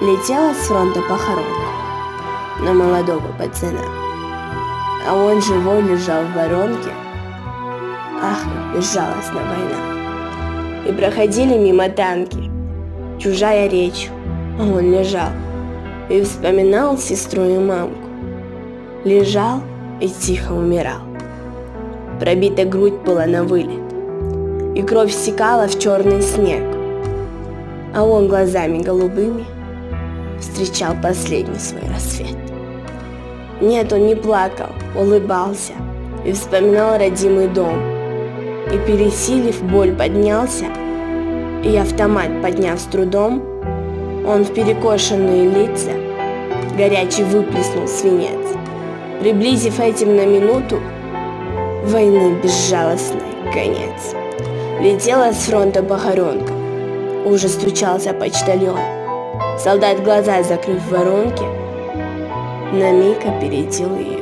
Летела с фронта похоронка на молодого пацана, а он живой лежал в воронке. Ах, как безжалостна война! И проходили мимо танки, чужая речь, а он лежал и вспоминал сестру и мамку. Лежал и тихо умирал. Пробита грудь была на вылет, и кровь стекала в черный снег, а он глазами голубыми встречал последний свой рассвет. Нет, он не плакал, улыбался и вспоминал родимый дом. И, пересилив боль, поднялся, и автомат подняв с трудом, он в перекошенные лица горячий выплеснул свинец, приблизив этим на минуту войны безжалостный конец. Летела с фронта похоронка, уже стучался почтальон. Солдат, глаза закрыв в воронке, на миг опередил ее.